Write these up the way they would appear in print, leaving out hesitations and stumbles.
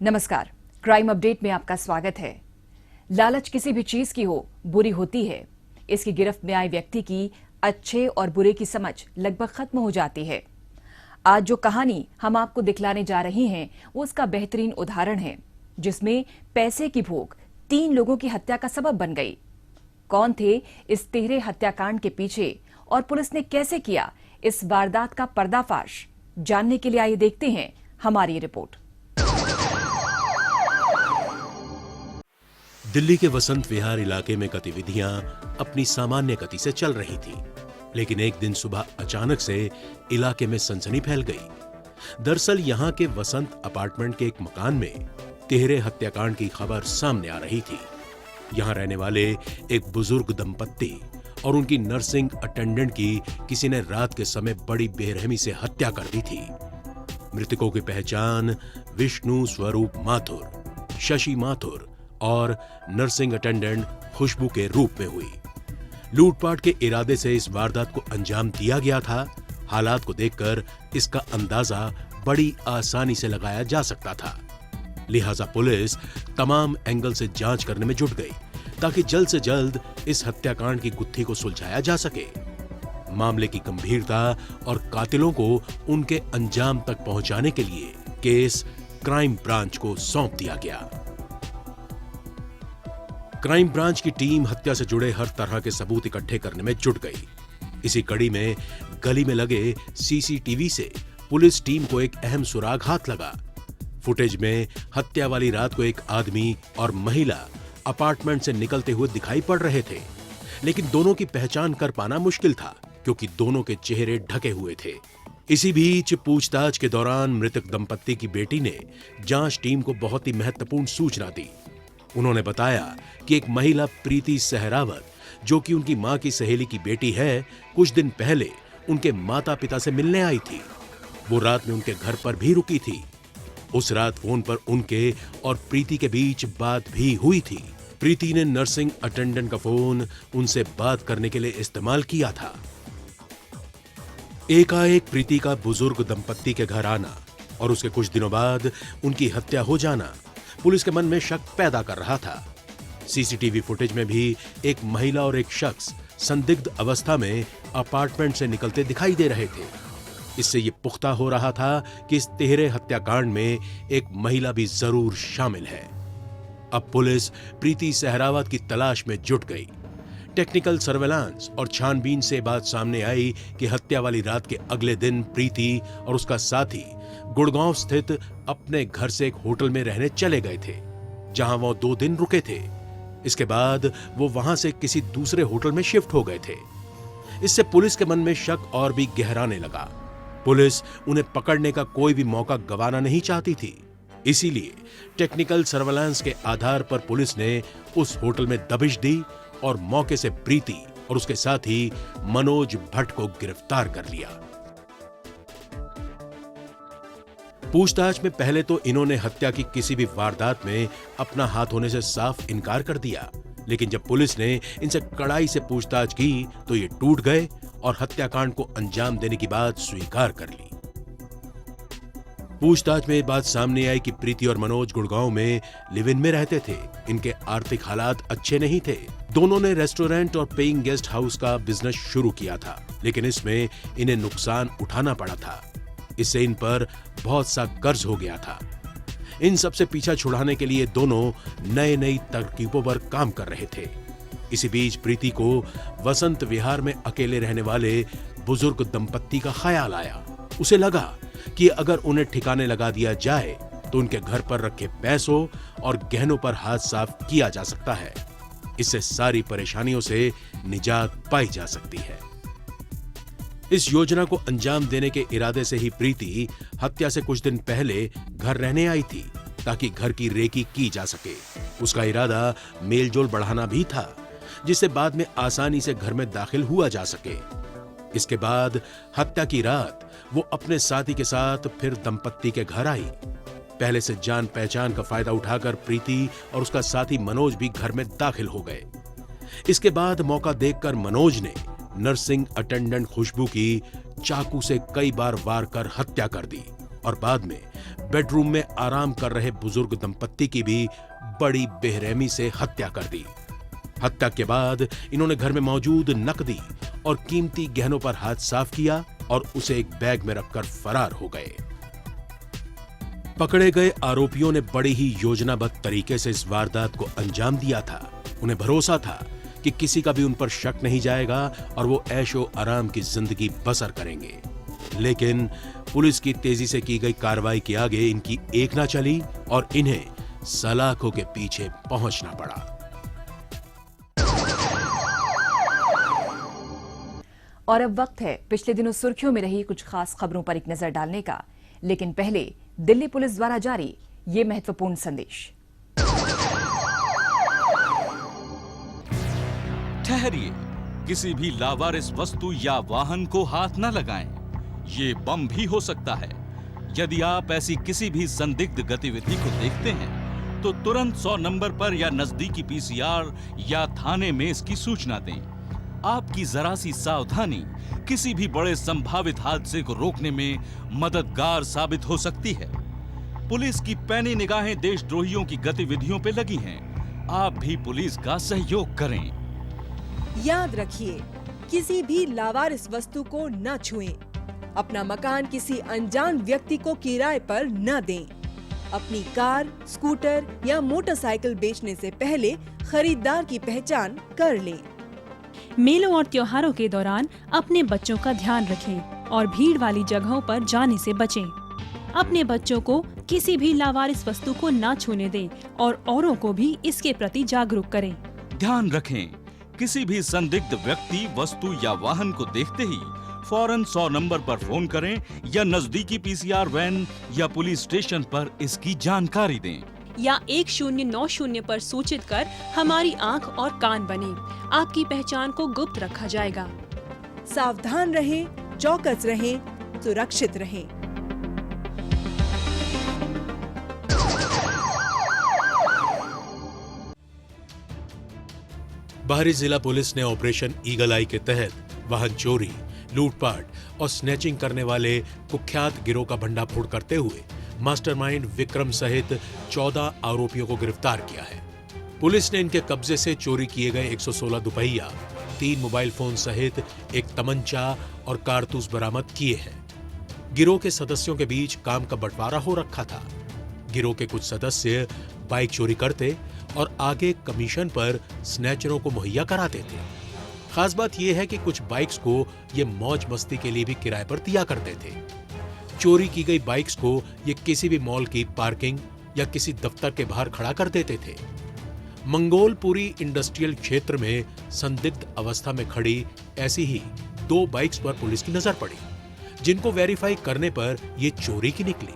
नमस्कार, crime update में आपका स्वागत है। लालच किसी भी चीज की हो बुरी होती है। इसकी गिरफ्त में आए व्यक्ति की अच्छे और बुरे की समझ लगभग खत्म हो जाती है। आज जो कहानी हम आपको दिखलाने जा रहे हैं वो उसका बेहतरीन उदाहरण है, जिसमें पैसे की भूख 3 लोगों की हत्या का सबब बन गई। कौन थे इस तिहरे हत्याकांड के पीछे और पुलिस ने कैसे किया इस वारदात का पर्दाफाश, जानने के लिए आइए देखते हैं हमारी रिपोर्ट। दिल्ली के वसंत विहार इलाके में गतिविधियां अपनी सामान्य गति से चल रही थी, लेकिन एक दिन सुबह अचानक से इलाके में सनसनी फैल गई। दरअसल यहां के वसंत अपार्टमेंट के एक मकान में तिहरे हत्याकांड की खबर सामने आ रही थी। यहां रहने वाले एक बुजुर्ग दंपत्ति और उनकी नर्सिंग अटेंडेंट की किसी ने रात के समय बड़ी बेरहमी से हत्या कर दी थी। मृतकों की पहचान विष्णु स्वरूप माथुर, शशि माथुर और नर्सिंग अटेंडेंट खुशबू के रूप में हुई। लूटपाट के इरादे से इस वारदात को अंजाम दिया गया था। हालात को देखकर इसका अंदाजा बड़ी आसानी से लगाया जा सकता था। लिहाजा पुलिस तमाम एंगल से जांच करने में जुट गई ताकि जल्द से जल्द इस हत्याकांड की गुत्थी को सुलझाया जा सके। मामले की गंभीरता और कातिलों को उनके अंजाम तक पहुंचाने के लिए केस क्राइम ब्रांच को सौंप दिया गया। क्राइम ब्रांच की टीम हत्या से जुड़े हर तरह के सबूत इकट्ठे करने में जुट गई। इसी कड़ी में गली में लगे सीसीटीवी से पुलिस टीम को एक अहम सुराग हाथ लगा। फुटेज में हत्या वाली रात को एक आदमी और महिला अपार्टमेंट से निकलते हुए दिखाई पड़ रहे थे, लेकिन दोनों की पहचान कर पाना मुश्किल था क्योंकि दोनों के चेहरे ढके हुए थे। इसी बीच पूछताछ के दौरान मृतक दंपत्ति की बेटी ने जांच टीम को बहुत ही महत्वपूर्ण सूचना दी। उन्होंने बताया कि एक महिला प्रीति सहरावत, जो कि उनकी मां की सहेली की बेटी है, कुछ दिन पहले उनके माता पिता से मिलने आई थी। वो रात में उनके घर पर भी रुकी थी। उस रात फोन पर उनके और प्रीति के बीच बात भी हुई थी। प्रीति ने नर्सिंग अटेंडेंट का फोन उनसे बात करने के लिए इस्तेमाल किया था। एकाएक प्रीति का बुजुर्ग दंपत्ति के घर आना और उसके कुछ दिनों बाद उनकी हत्या हो जाना पुलिस के मन में शक पैदा कर रहा था। सीसीटीवी फुटेज में भी एक महिला और एक शख्स संदिग्ध अवस्था में अपार्टमेंट से निकलते दिखाई दे रहे थे। इससे यह पुख्ता हो रहा था कि इस तिहरे हत्याकांड में एक महिला भी जरूर शामिल है। अब पुलिस प्रीति सहरावत की तलाश में जुट गई। टेक्निकल सर्वेलांस और छानबीन से बात सामने आई कि हत्या वाली रात के अगले दिन प्रीति और उसका साथी गुड़गांव स्थित अपने घर से एक होटल में रहने चले गए थे, जहां वो 2 दिन रुके थे। इसके बाद वो वहां से किसी दूसरे होटल में शिफ्ट हो गए थे। इससे पुलिस के मन में शक और भी गहराने लगा। पुलिस उन्हें पकड़ने का कोई भी मौका गंवाना नहीं चाहती थी। इसीलिए टेक्निकल सर्वेलांस के आधार पर पुलिस ने उस होटल में दबिश दी और मौके से प्रीति और उसके साथी मनोज भट्ट को गिरफ्तार कर लिया। पूछताछ में पहले तो इन्होंने हत्या की किसी भी वारदात में अपना हाथ होने से साफ इनकार कर दिया, लेकिन जब पुलिस ने इनसे कड़ाई से पूछताछ की तो ये टूट गए और हत्याकांड को अंजाम देने की बात स्वीकार कर ली। पूछताछ में बात सामने आई कि प्रीति और मनोज गुड़गांव में लिव इन में रहते थे। इनके आर्थिक हालात अच्छे नहीं थे। दोनों ने रेस्टोरेंट और पेइंग गेस्ट हाउस का बिजनेस शुरू किया था, लेकिन इसमें इन्हें नुकसान उठाना पड़ा था। इससे इन पर बहुत सा कर्ज हो गया था। इन सबसे पीछा छुड़ाने के लिए दोनों नई तरकीबों पर काम कर रहे थे। इसी बीच प्रीति को वसंत विहार में अकेले रहने वाले बुजुर्ग दंपत्ति का ख्याल आया। उसे लगा कि अगर उन्हें ठिकाने लगा दिया जाए तो उनके घर पर रखे पैसों और गहनों पर हाथ साफ किया जा सकता है। इससे सारी परेशानियों से निजात पाई जा सकती है। इस योजना को अंजाम देने के इरादे से ही प्रीति हत्या से कुछ दिन पहले घर रहने आई थी ताकि घर की रेकी की जा सके। उसका इरादा मेलजोल बढ़ाना भी था, जिससे बाद में आसानी से घर में दाखिल हुआ जा सके। इसके बाद हत्या की रात वो अपने साथी के साथ फिर दंपत्ति के घर आई। पहले से जान पहचान का फायदा उठाकर प्रीति और उसका साथी मनोज भी घर में दाखिल हो गए। इसके बाद मौका देखकर मनोज ने नर्सिंग अटेंडेंट खुशबू की चाकू से कई बार वार कर हत्या कर दी और बाद में बेडरूम में आराम कर रहे बुजुर्ग दंपत्ति की भी बड़ी बेरहमी से हत्या कर दी। हत्या के बाद इन्होंने घर में मौजूद नकदी और कीमती गहनों पर हाथ साफ किया और उसे एक बैग में रखकर फरार हो गए। पकड़े गए आरोपियों ने बड़ी ही योजनाबद्ध तरीके से इस वारदात को अंजाम दिया था। उन्हें भरोसा था कि किसी का भी उन पर शक नहीं जाएगा और वो ऐशो आराम की जिंदगी बसर करेंगे। लेकिन पुलिस की तेजी से की गई कार्रवाई के आगे इनकी एक ना चली और इन्हें सलाखों के पीछे पहुंचना पड़ा। और अब वक्त है पिछले दिनों सुर्खियों में रही कुछ खास खबरों पर एक नजर डालने का, लेकिन पहले दिल्ली पुलिस द्वारा जारी ये महत्वपूर्ण संदेश। ठहरिए, किसी भी लावारिस वस्तु या वाहन को हाथ न लगाएं। ये बम भी हो सकता है। यदि आप ऐसी किसी भी संदिग्ध गतिविधि को देखते हैं तो तुरंत 100 नंबर पर या नजदीकी पीसीआर या थाने में इसकी सूचना दें। आपकी जरा सी सावधानी किसी भी बड़े संभावित हादसे को रोकने में मददगार साबित हो सकती है। पुलिस की पैनी निगाहें देशद्रोहियों की गतिविधियों पे लगी हैं। आप भी पुलिस का सहयोग करें। याद रखिए, किसी भी लावारिस वस्तु को न छुएं। अपना मकान किसी अनजान व्यक्ति को किराए पर न दें। अपनी कार, स्कूटर या मोटरसाइकिल बेचने से पहले खरीदार की पहचान कर लें। मेलों और त्योहारों के दौरान अपने बच्चों का ध्यान रखें और भीड़ वाली जगहों पर जाने से बचें। अपने बच्चों को किसी भी लावारिस वस्तु को न छूने दें और औरों को भी इसके प्रति जागरूक करें। ध्यान रखें, किसी भी संदिग्ध व्यक्ति, वस्तु या वाहन को देखते ही फौरन 100 नंबर पर फोन करें या नजदीकी पीसीआर वैन या पुलिस स्टेशन पर इसकी जानकारी दें। या 1090 पर सूचित कर हमारी आंख और कान बने। आपकी पहचान को गुप्त रखा जाएगा। सावधान रहें, चौकस रहें, सुरक्षित रहें। बाहरी जिला पुलिस ने ऑपरेशन ईगल आई के तहत वाहन चोरी, लूटपाट और स्नैचिंग करने वाले कुख्यात गिरोह का भंडाफोड़ करते हुए मास्टरमाइंड विक्रम सहित 14 आरोपियों को गिरफ्तार किया है। पुलिस ने इनके कब्जे से चोरी किए गए 116 दुपहिया, 3 मोबाइल फोन सहित एक तमंचा और कारतूस बरामद किए हैं। गिरोह के सदस्यों के बीच काम का बंटवारा हो रखा था। गिरोह के कुछ सदस्य बाइक चोरी करते और आगे कमीशन पर स्नैचरों को मुहैया कराते थे। खास बात यह है कि कुछ बाइक्स को ये मौज मस्ती के लिए भी किराए पर दिया करते थे। चोरी की गई बाइक्स को ये किसी भी मॉल की पार्किंग या किसी दफ्तर के बाहर खड़ा कर देते थे। मंगोलपुरी इंडस्ट्रियल क्षेत्र में संदिग्ध अवस्था में खड़ी ऐसी ही 2 बाइक्स पर पुलिस की नजर पड़ी, जिनको वेरीफाई करने पर ये चोरी की निकली।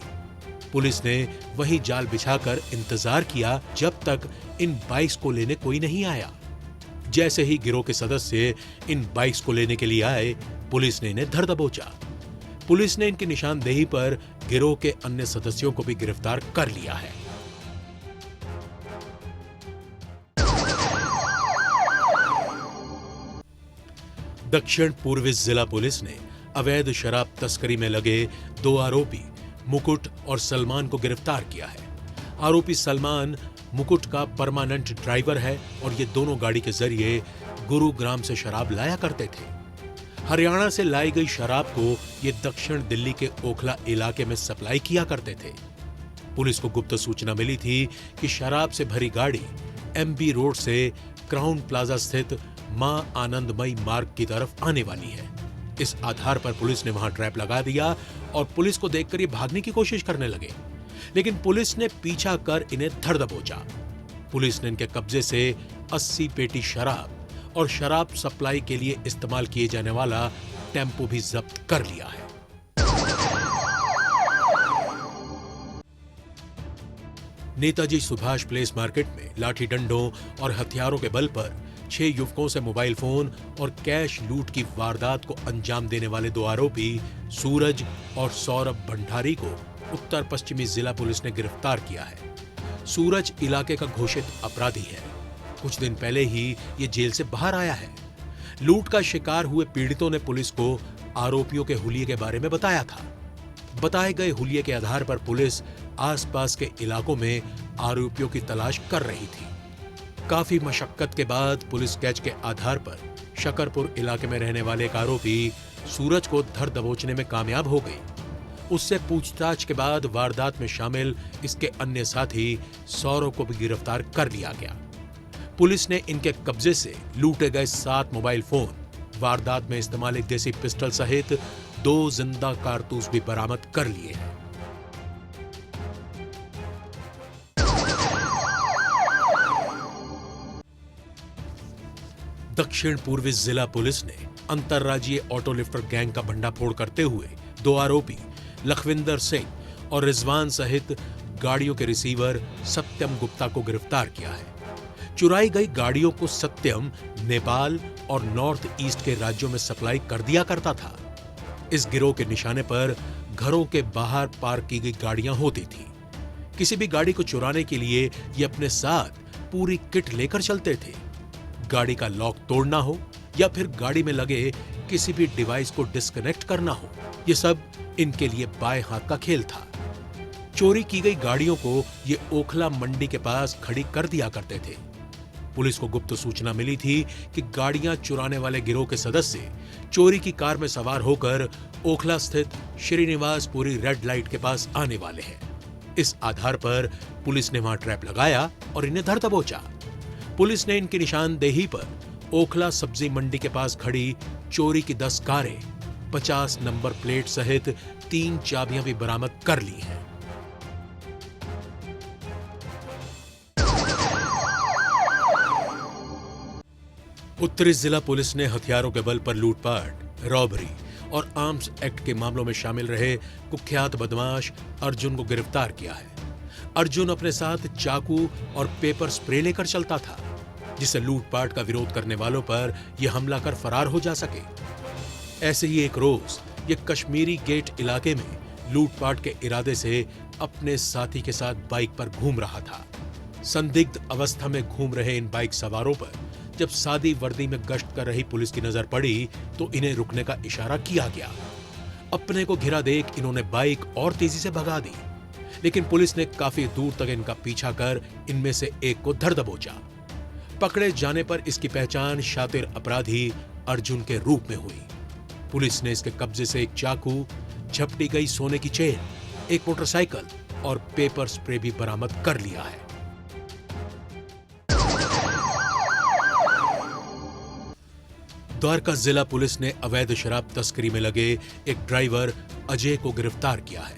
पुलिस ने वहीं जाल बिछाकर इंतजार किया जब तक इन बाइक्स को लेने कोई नहीं आया। जैसे ही गिरोह के सदस्य इन बाइक्स को लेने के लिए आए, पुलिस ने इन्हें धर दबोचा। पुलिस ने इनकी निशानदेही पर गिरोह के अन्य सदस्यों को भी गिरफ्तार कर लिया है। दक्षिण पूर्वी जिला पुलिस ने अवैध शराब तस्करी में लगे 2 आरोपी मुकुट और सलमान को गिरफ्तार किया है। आरोपी सलमान मुकुट का परमानेंट ड्राइवर है और ये दोनों गाड़ी के जरिए गुरुग्राम से शराब लाया करते थे। हरियाणा से लाई गई शराब को ये दक्षिण दिल्ली के ओखला इलाके में सप्लाई किया करते थे। पुलिस को गुप्त सूचना मिली थी कि शराब से भरी गाड़ी एमबी रोड से क्राउन प्लाजा स्थित मां आनंदमयी मार्ग की तरफ आने वाली है। इस आधार पर पुलिस ने वहां ट्रैप लगा दिया और पुलिस को देखकर ये भागने की कोशिश करने लगे, लेकिन पुलिस ने पीछा कर इन्हें धर दबोचा। पुलिस ने इनके कब्जे से 80 पेटी शराब और शराब सप्लाई के लिए इस्तेमाल किए जाने वाला टेम्पो भी जब्त कर लिया है। नेताजी सुभाष प्लेस मार्केट में लाठी डंडों और हथियारों के बल पर 6 युवकों से मोबाइल फोन और कैश लूट की वारदात को अंजाम देने वाले 2 आरोपी सूरज और सौरभ भंडारी को उत्तर पश्चिमी जिला पुलिस ने गिरफ्तार किया है। सूरज इलाके का घोषित अपराधी है। कुछ दिन पहले ही ये जेल से बाहर आया है। लूट का शिकार हुए पीड़ितों ने पुलिस को आरोपियों के हुलिये के बारे में बताया था। बताए गए हुलिये के आधार पर पुलिस आसपास के इलाकों में आरोपियों की तलाश कर रही थी। काफी मशक्कत के बाद पुलिस स्केच के आधार पर शकरपुर इलाके में रहने वाले एक आरोपी सूरज को धर दबोचने में कामयाब हो गई। उससे पूछताछ के बाद वारदात में शामिल इसके अन्य साथी सौरव को भी गिरफ्तार कर लिया गया। पुलिस ने इनके कब्जे से लूटे गए 7 मोबाइल फोन, वारदात में इस्तेमाल एक देसी पिस्टल सहित 2 जिंदा कारतूस भी बरामद कर लिए हैं। दक्षिण पूर्वी जिला पुलिस ने अंतर्राज्यीय ऑटो लिफ्टर गैंग का भंडाफोड़ करते हुए 2 आरोपी लखविंदर सिंह और रिजवान सहित गाड़ियों के रिसीवर सत्यम गुप्ता को गिरफ्तार किया है। चुराई गई गाड़ियों को सत्यम नेपाल और नॉर्थ ईस्ट के राज्यों में सप्लाई कर दिया करता था। इस गिरोह के निशाने पर घरों के बाहर पार्क की गई गाड़ियां होती थी। किसी भी गाड़ी को चुराने के लिए ये अपने साथ पूरी किट लेकर चलते थे। गाड़ी का लॉक तोड़ना हो या फिर गाड़ी में लगे किसी भी डिवाइस को डिस्कनेक्ट करना हो, ये सब इनके लिए बाएं हाथ का खेल था। चोरी की गई गाड़ियों को ये ओखला मंडी के पास खड़ी कर दिया करते थे। पुलिस को गुप्त सूचना मिली थी कि गाड़ियां चुराने वाले गिरोह के सदस्य चोरी की कार में सवार होकर ओखला स्थित श्रीनिवासपुरी रेड लाइट के पास आने वाले हैं। इस आधार पर पुलिस ने वहां ट्रैप लगाया और इन्हें धर दबोचा। पुलिस ने इनकी निशानदेही पर ओखला सब्जी मंडी के पास खड़ी चोरी की 10 कारें, 50 नंबर प्लेट सहित 3 चाबियां भी बरामद कर ली हैं। उत्तरी जिला पुलिस ने हथियारों के बल पर लूटपाट, रॉबरी और आर्म्स एक्ट के मामलों में शामिल रहे कुख्यात बदमाश अर्जुन को गिरफ्तार किया है। अर्जुन अपने साथ चाकू और पेपर स्प्रे लेकर चलता था, जिससे लूटपाट का विरोध करने वालों पर यह हमला कर फरार हो जा सके। ऐसे ही एक रोज ये कश्मीरी गेट इलाके में लूटपाट के इरादे से अपने साथी के साथ बाइक पर घूम रहा था। संदिग्ध अवस्था में घूम रहे इन बाइक सवारों पर जब सादी वर्दी में गश्त कर रही पुलिस की नजर पड़ी तो इन्हें रुकने का इशारा किया गया। अपने को घिरा देख इन्होंने बाइक और तेजी से भगा दी, लेकिन पुलिस ने काफी दूर तक इनका पीछा कर इनमें से एक को धर दबोचा। पकड़े जाने पर इसकी पहचान शातिर अपराधी अर्जुन के रूप में हुई। पुलिस ने इसके कब्जे से एक चाकू, झपटी गई सोने की चेन, एक मोटरसाइकिल और पेपर स्प्रे भी बरामद कर लिया है। द्वारका जिला पुलिस ने अवैध शराब तस्करी में लगे एक ड्राइवर अजय को गिरफ्तार किया है।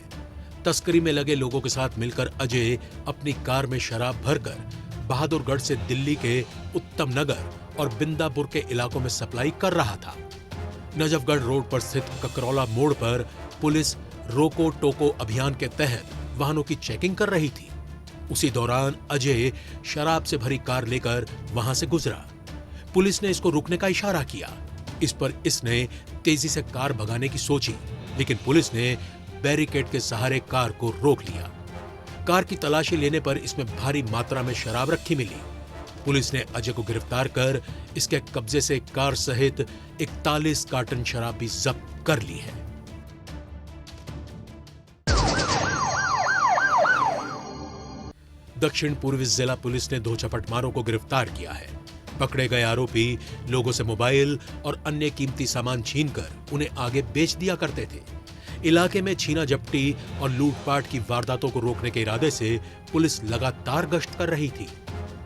तस्करी में लगे लोगों के साथ मिलकर अजय अपनी कार में शराब भरकर बहादुरगढ़ से दिल्ली के उत्तम नगर और बिंदापुर के इलाकों में सप्लाई कर रहा था। नजफगढ़ रोड पर स्थित ककरौला मोड़ पर पुलिस रोको टोको अभियान के तहत वाहनों की चेकिंग कर रही थी। उसी दौरान अजय शराब से भरी कार लेकर वहां से गुजरा। पुलिस ने इसको रुकने का इशारा किया। इस पर इसने तेजी से कार भगाने की सोची, लेकिन पुलिस ने बैरिकेड के सहारे कार को रोक लिया। कार की तलाशी लेने पर इसमें भारी मात्रा में शराब रखी मिली। पुलिस ने अजय को गिरफ्तार कर इसके कब्जे से कार सहित 41 कार्टन शराब भी जब्त कर ली है। दक्षिण पूर्वी जिला पुलिस ने 2 झपटमारों को गिरफ्तार किया है। पकड़े गए आरोपी लोगों से मोबाइल और अन्य कीमती सामान छीनकर उन्हें आगे बेच दिया करते थे। इलाके में छीना झपटी और लूटपाट की वारदातों को रोकने के इरादे से पुलिस लगातार गश्त कर रही थी।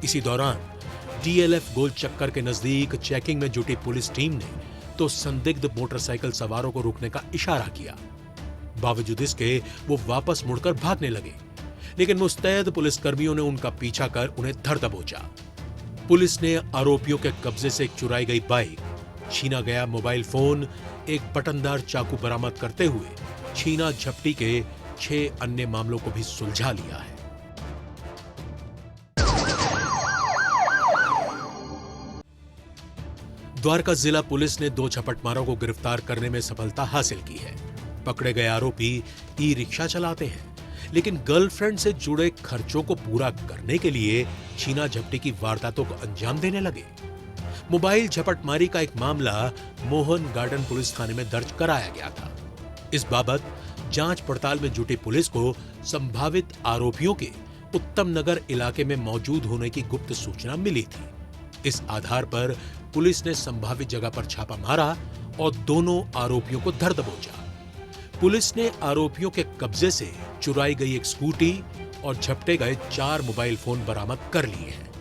इसी दौरान डीएलएफ गोल चक्कर के नजदीक चेकिंग में जुटी पुलिस टीम ने तो संदिग्ध मोटरसाइकिल सवारों को रोकने का इशारा किया। बावजूद इसके वो वापस मुड़कर भागने लगे, लेकिन मुस्तैद पुलिसकर्मियों ने उनका पीछा कर उन्हें धर दबोचा। पुलिस ने आरोपियों के कब्जे से एक चुराई गई बाइक, छीना गया मोबाइल फोन, एक बटनदार चाकू बरामद करते हुए छीना झपटी के 6 अन्य मामलों को भी सुलझा लिया है। द्वारका जिला पुलिस ने 2 झपटमारों को गिरफ्तार करने में सफलता हासिल की है। पकड़े गए आरोपी ई रिक्शा चलाते हैं, लेकिन गर्लफ्रेंड से जुड़े खर्चों को पूरा करने के लिए छीना झपटी की वारदातों को अंजाम देने लगे। मोबाइल झपटमारी का एक मामला मोहन गार्डन पुलिस थाने में दर्ज कराया गया था। इस बाबत जांच पड़ताल में जुटी पुलिस को संभावित आरोपियों के उत्तम नगर इलाके में मौजूद होने की गुप्त सूचना मिली थी। इस आधार पर पुलिस ने संभावित जगह पर छापा मारा और दोनों आरोपियों को धर दबोचा। पुलिस ने आरोपियों के कब्जे से चुराई गई एक स्कूटी और झपटे गए 4 मोबाइल फोन बरामद कर लिए हैं।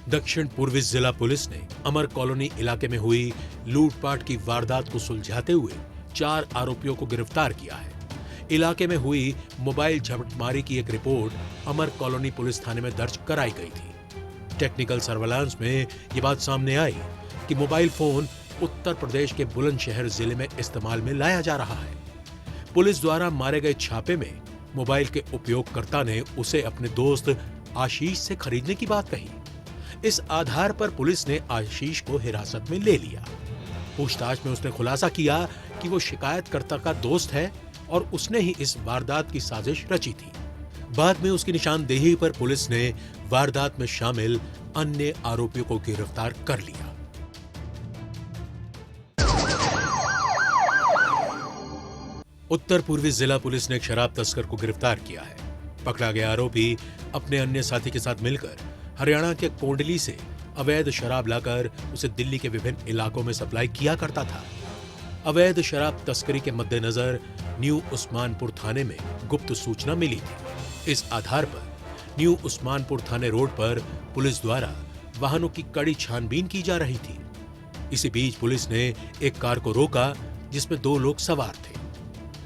दक्षिण पूर्वी जिला पुलिस ने अमर कॉलोनी इलाके में हुई लूटपाट की वारदात को सुलझाते हुए 4 आरोपियों को गिरफ्तार किया है। इलाके में हुई मोबाइल झपटमारी की एक रिपोर्ट अमर कॉलोनी पुलिस थाने में दर्ज कराई गई थी। टेक्निकल सर्वेलांस में ये बात सामने आई कि मोबाइल फोन उत्तर प्रदेश के बुलंदशहर जिले में इस्तेमाल में लाया जा रहा है। पुलिस द्वारा मारे गए छापे में मोबाइल के उपयोगकर्ता ने उसे अपने दोस्त आशीष से खरीदने की बात कही। इस आधार पर पुलिस ने आशीष को हिरासत में ले लिया। पूछताछ में उसने खुलासा किया कि वो शिकायतकर्ता का दोस्त है और उसने ही इस वारदात की साजिश रची थी। बाद में उसकी निशानदेही पर पुलिस ने वारदात में शामिल अन्य आरोपियों को गिरफ्तार कर लिया। उत्तर पूर्वी जिला पुलिस ने एक शराब तस्कर को गिरफ्तार किया है। पकड़ा गया आरोपी अपने अन्य साथी के साथ मिलकर हरियाणा के कोंडली से अवैध शराब लाकर उसे दिल्ली के विभिन्न इलाकों में सप्लाई किया करता था। अवैध शराब तस्करी के मद्देनजर न्यू उस्मानपुर थाने में गुप्त सूचना मिली थी। इस आधार पर न्यू उस्मानपुर थाने रोड पर पुलिस द्वारा वाहनों की कड़ी छानबीन की जा रही थी। इसी बीच पुलिस ने एक कार को रोका जिसमें 2 लोग सवार थे।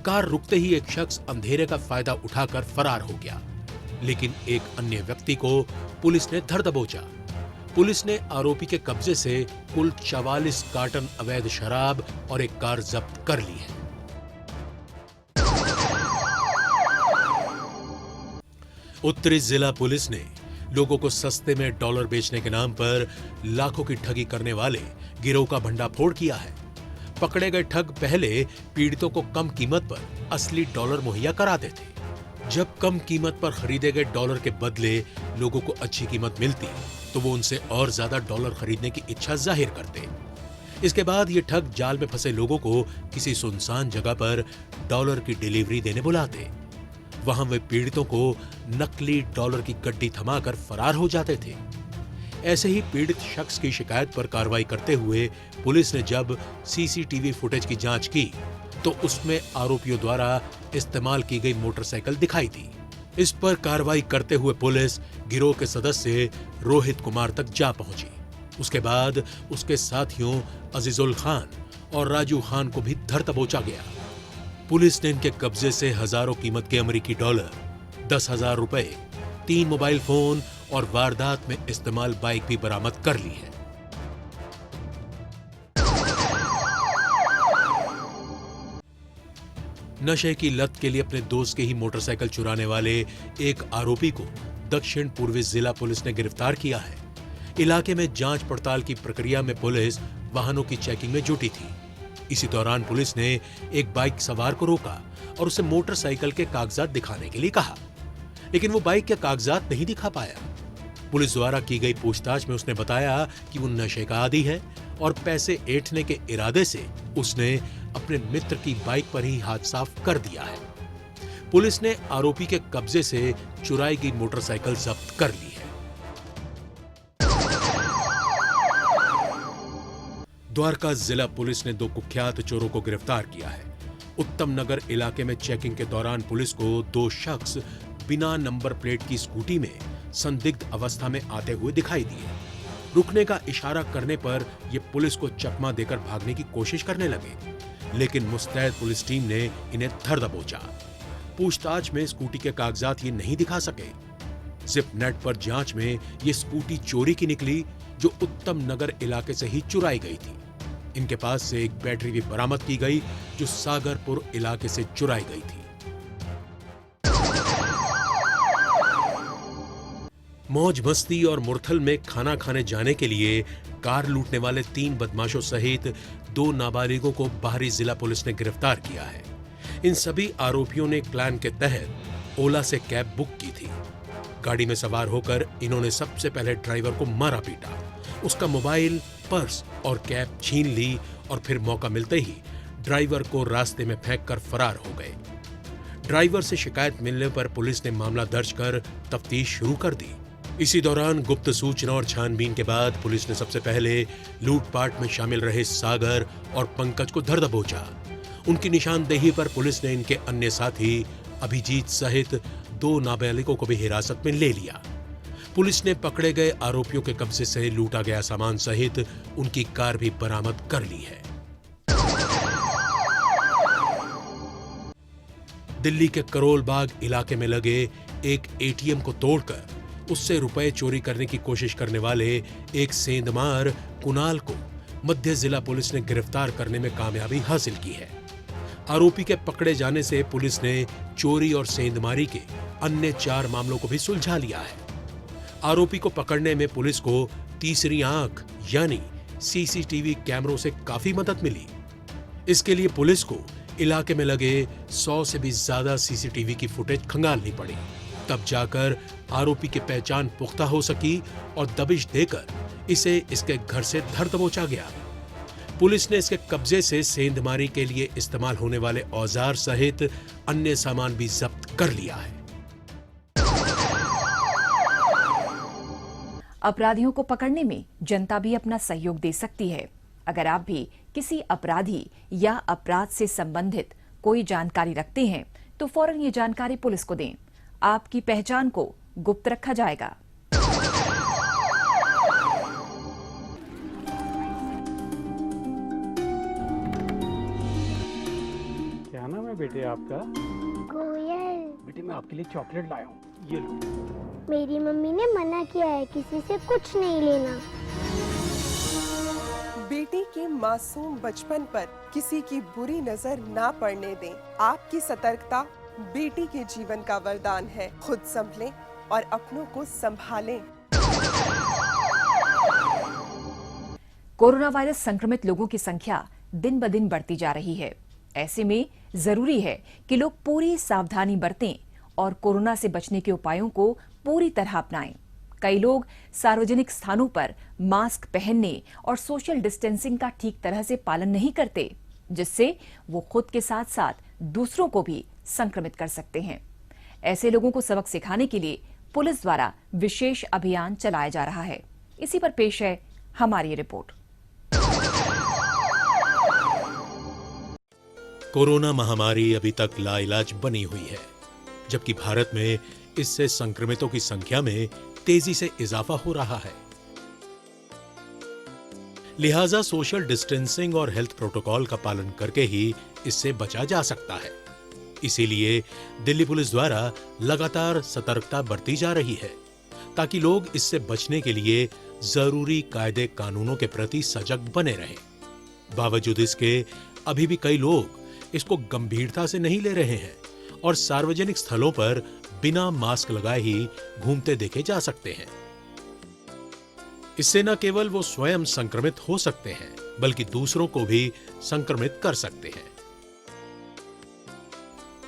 कार रुकते ही एक शख्स अंधेरे का फायदा उठाकर फरार हो गया, लेकिन एक अन्य व्यक्ति को पुलिस ने धर दबोचा। पुलिस ने आरोपी के कब्जे से कुल 44 कार्टन अवैध शराब और एक कार जब्त कर ली है। उत्तरी जिला पुलिस ने लोगों को सस्ते में डॉलर बेचने के नाम पर लाखों की ठगी करने वाले गिरोह का भंडाफोड़ किया है। पकड़े गए ठग पहले पीड़ितों को कम कीमत पर असली डॉलर मुहैया कराते थे। जब कम कीमत पर खरीदे गए डॉलर के बदले लोगों को अच्छी कीमत मिलती तो वो उनसे और ज्यादा डॉलर खरीदने की इच्छा जाहिर करते। इसके बाद ये ठग जाल में फंसे लोगों को किसी सुनसान जगह पर डॉलर की डिलीवरी देने बुलाते। वहां वे पीड़ितों को नकली डॉलर की गड्डी थमाकर फरार हो जाते थे। ऐसे ही पीड़ित शख्स की शिकायत पर कार्रवाई करते हुए पुलिस ने जब सीसीटीवी फुटेज की जांच की तो उसमें आरोपियों द्वारा इस्तेमाल की गई मोटरसाइकिल दिखाई दी। इस पर कार्रवाई करते हुए पुलिस गिरोह के सदस्य रोहित कुमार तक जा पहुंची। उसके बाद उसके साथियों अजीजुल खान और राजू खान को भी धर दबोचा गया। पुलिस ने इनके कब्जे से हजारों कीमत के अमेरिकी डॉलर, 10,000 रुपए, 3 मोबाइल फोन और वारदात में इस्तेमाल बाइक भी बरामद कर ली है। नशे की लत के लिए अपने दोस्त की ही मोटरसाइकिल चुराने वाले एक आरोपी को दक्षिण पूर्वी जिला पुलिस ने गिरफ्तार किया है। इलाके में जांच पड़ताल की प्रक्रिया में पुलिस वाहनों की चेकिंग में जुटी थी। इसी दौरान पुलिस ने एक बाइक सवार को रोका और उसे मोटरसाइकिल के कागजात दिखाने के लिए कहा, लेकिन वो बाइक के कागजात नहीं दिखा पाया। पुलिस द्वारा की गई पूछताछ में उसने बताया कि वो नशे का आदी है और पैसे ऐंठने के इरादे से उसने अपने मित्र की बाइक पर ही हाथ साफ कर दिया है। पुलिस ने आरोपी के कब्जे से चुराई गई मोटरसाइकिल जब्त कर ली है। द्वारका जिला पुलिस ने 2 कुख्यात चोरों को गिरफ्तार किया है। उत्तम नगर इलाके में चेकिंग के दौरान पुलिस को 2 शख्स बिना नंबर प्लेट की स्कूटी में संदिग्ध अवस्था में आते हुए दिखाई दिए। रुकने का इशारा करने पर ये पुलिस को चकमा देकर भागने की कोशिश करने लगे, लेकिन मुस्तैद पुलिस टीम ने इन्हें धर दबोचा। पूछताछ में स्कूटी के कागजात ये नहीं दिखा सके। जिप नेट पर जांच में ये स्कूटी चोरी की निकली जो उत्तम नगर इलाके से ही चुराई गई थी। इनके पास से एक बैटरी भी बरामद की गई जो सागरपुर इलाके से चुराई गई थी। मौज मस्ती और मुरथल में खाना खाने जाने के लिए कार लूटने वाले 3 बदमाशों सहित 2 नाबालिगों को बाहरी जिला पुलिस ने गिरफ्तार किया है। इन सभी आरोपियों ने प्लान के तहत ओला से कैब बुक की थी। गाड़ी में सवार होकर इन्होंने सबसे पहले ड्राइवर को मारा पीटा, उसका मोबाइल, पर्स और कैप छीन ली और फिर मौका मिलते ही ड्राइवर को रास्ते में फेंककर फरार हो गए। ड्राइवर से शिकायत मिलने पर पुलिस ने मामला दर्ज कर तफ्तीश शुरू कर दी। इसी दौरान गुप्त सूचना और छानबीन के बाद पुलिस ने सबसे पहले लूटपाट में शामिल रहे सागर और पंकज को धर दबोचा। उनकी निशानदेही पर पुलिस ने इनके अन्य साथी अभिजीत सहित 2 नाबालिगों को भी हिरासत में ले लिया। पुलिस ने पकड़े गए आरोपियों के कब्जे से लूटा गया सामान सहित उनकी कार भी बरामद कर ली है। दिल्ली के करोल बाग इलाके में लगे एक एटीएम को तोड़कर उससे रुपए चोरी करने की कोशिश करने वाले एक सेंधमार कुणाल को मध्य जिला पुलिस ने गिरफ्तार करने में कामयाबी हासिल की है। आरोपी के पकड़े जाने से पुलिस ने चोरी और सेंधमारी के अन्य 4 मामलों को भी सुलझा लिया है। आरोपी को पकड़ने में पुलिस को तीसरी आंख यानी सीसीटीवी कैमरों से काफी मदद मिली। इसके लिए पुलिस को इलाके में लगे 100 से भी ज्यादा सीसीटीवी की फुटेज खंगालनी पड़ी। तब जाकर आरोपी की पहचान पुख्ता हो सकी और दबिश देकर इसे इसके घर से धर दबोचा गया। पुलिस ने इसके कब्जे से सेंधमारी के लिए इस्तेमाल होने वाले औजार सहित अन्य सामान भी जब्त कर लिया है। अपराधियों को पकड़ने में जनता भी अपना सहयोग दे सकती है। अगर आप भी किसी अपराधी या अपराध से संबंधित कोई जानकारी रखते हैं तो फौरन ये जानकारी पुलिस को दें। आपकी पहचान को गुप्त रखा जाएगा। क्या नाम है बेटे आपका? कोयल। बेटे मैं आपके लिए चॉकलेट लाया हूँ, ये लो। मेरी मम्मी ने मना किया है किसी से कुछ नहीं लेना। बेटे के मासूम बचपन पर किसी की बुरी नजर ना पड़ने दें। आपकी सतर्कता बेटी के जीवन का वरदान है। खुद संभलें और अपनों को संभालें। कोरोना वायरस संक्रमित लोगों की संख्या दिन ब दिन बढ़ती जा रही है। ऐसे में जरूरी है कि लोग पूरी सावधानी बरतें और कोरोना से बचने के उपायों को पूरी तरह अपनाएं। कई लोग सार्वजनिक स्थानों पर मास्क पहनने और सोशल डिस्टेंसिंग का ठीक तरह से पालन नहीं करते, जिससे वो खुद के साथ साथ दूसरों को भी संक्रमित कर सकते हैं। ऐसे लोगों को सबक सिखाने के लिए पुलिस द्वारा विशेष अभियान चलाया जा रहा है। इसी पर पेश है हमारी रिपोर्ट। कोरोना महामारी अभी तक लाइलाज बनी हुई है, जबकि भारत में इससे संक्रमितों की संख्या में तेजी से इजाफा हो रहा है। लिहाजा सोशल डिस्टेंसिंग और हेल्थ प्रोटोकॉल का पालन करके ही इससे बचा जा सकता है। इसीलिए दिल्ली पुलिस द्वारा लगातार सतर्कता बरती जा रही है, ताकि लोग इससे बचने के लिए जरूरी कायदे कानूनों के प्रति सजग बने रहें। बावजूद इसके अभी भी कई लोग इसको गंभीरता से नहीं ले रहे हैं और सार्वजनिक स्थलों पर बिना मास्क लगाए ही घूमते देखे जा सकते हैं। इससे न केवल वो स्वयं संक्रमित हो सकते हैं, बल्कि दूसरों को भी संक्रमित कर सकते हैं।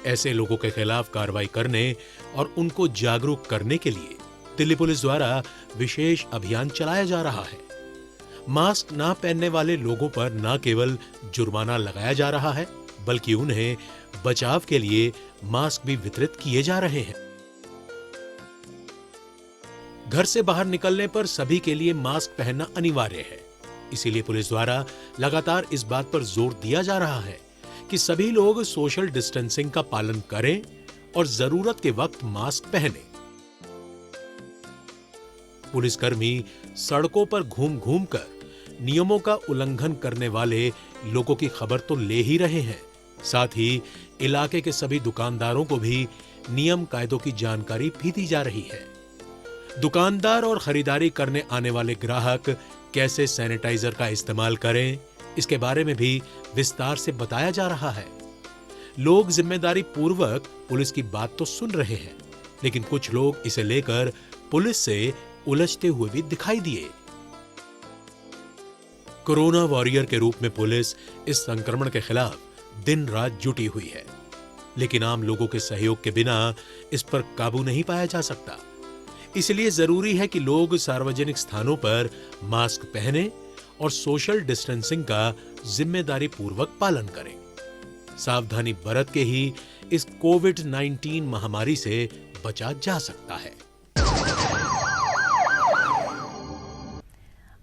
ऐसे लोगों के खिलाफ कार्रवाई करने और उनको जागरूक करने के लिए दिल्ली पुलिस द्वारा विशेष अभियान चलाया जा रहा है। मास्क ना पहनने वाले लोगों पर न केवल जुर्माना लगाया जा रहा है, बल्कि उन्हें बचाव के लिए मास्क भी वितरित किए जा रहे हैं। घर से बाहर निकलने पर सभी के लिए मास्क पहनना अनिवार्य है। इसीलिए पुलिस द्वारा लगातार इस बात पर जोर दिया जा रहा है कि सभी लोग सोशल डिस्टेंसिंग का पालन करें और जरूरत के वक्त मास्क पहनें। पुलिसकर्मी सड़कों पर घूम घूम कर नियमों का उल्लंघन करने वाले लोगों की खबर तो ले ही रहे हैं, साथ ही इलाके के सभी दुकानदारों को भी नियम कायदों की जानकारी भी दी जा रही है। दुकानदार और खरीदारी करने आने वाले ग्राहक कैसे सैनिटाइजर का इस्तेमाल करें, इसके बारे में भी विस्तार से बताया जा रहा है। लोग जिम्मेदारी पूर्वक पुलिस की बात तो सुन रहे हैं, लेकिन कुछ लोग इसे लेकर पुलिस से उलझते हुए भी दिखाई दिए। कोरोना वॉरियर के रूप में पुलिस इस संक्रमण के खिलाफ दिन रात जुटी हुई है, लेकिन आम लोगों के सहयोग के बिना इस पर काबू नहीं पाया जा सकता। इसलिए जरूरी है कि लोग सार्वजनिक स्थानों पर मास्क पहने और सोशल डिस्टेंसिंग का जिम्मेदारी पूर्वक पालन करें। सावधानी बरत के ही इस कोविड-19 महामारी से बचा जा सकता है।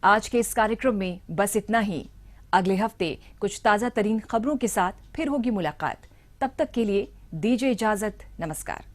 आज के इस कार्यक्रम में बस इतना ही। अगले हफ्ते कुछ ताजा तरीन खबरों के साथ फिर होगी मुलाकात। तब तक के लिए दीजिए इजाजत। नमस्कार।